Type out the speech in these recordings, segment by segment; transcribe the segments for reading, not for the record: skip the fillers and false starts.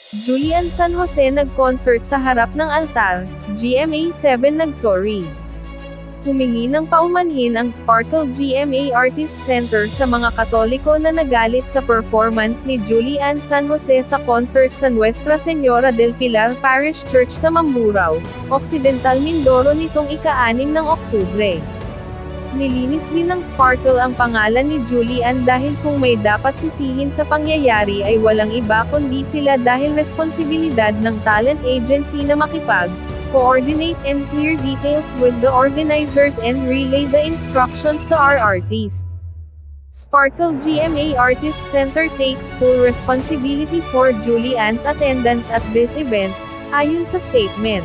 Julian San Jose nag-concert sa harap ng altar, GMA7 nag-sorry. Humingi ng paumanhin ang Sparkle GMA Artist Center sa mga Katoliko na nagalit sa performance ni Julian San Jose sa concert sa Nuestra Señora del Pilar Parish Church sa Mamburao, Occidental Mindoro nitong ika-6 ng Oktubre. Nilinis din ng Sparkle ang pangalan ni Julian dahil kung may dapat sisihin sa pangyayari ay walang iba kundi sila dahil responsibilidad ng talent agency na coordinate and clear details with the organizers and relay the instructions to our artist. Sparkle GMA Artist Center takes full responsibility for Julian's attendance at this event, ayon sa statement.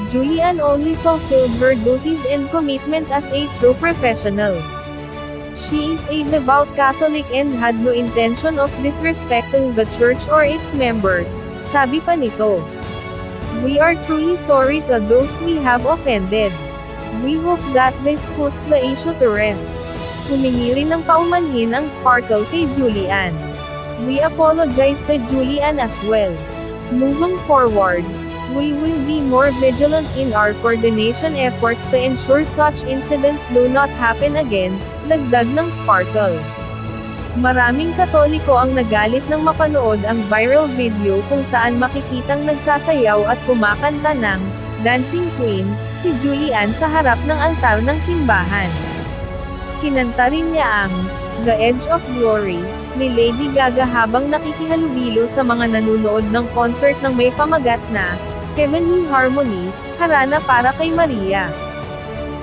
Julian only fulfilled her duties and commitment as a true professional. She is a devout Catholic and had no intention of disrespecting the church or its members, sabi pa nito. We are truly sorry to those we have offended. We hope that this puts the issue to rest. Humingi rin ng paumanhin ang Sparkle kay Julian. We apologize to Julian as well. Moving forward, we will be more vigilant in our coordination efforts to ensure such incidents do not happen again, dagdag ng Sparkle. Maraming Katoliko ang nagalit nang mapanood ang viral video kung saan makikitang nagsasayaw at kumakanta ng Dancing Queen, si Julian sa harap ng altar ng simbahan. Kinanta rin niya ang The Edge of Glory ni Lady Gaga habang nakikihalubilo sa mga nanunood ng concert ng may pamagat na Heavenly Harmony, Harana para kay Maria.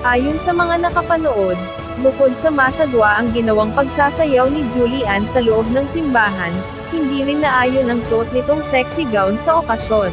Ayon sa mga nakapanood, bukod sa masagwa ang ginawang pagsasayaw ni Julian sa loob ng simbahan, hindi rin naayon ang suot nitong sexy gown sa okasyon.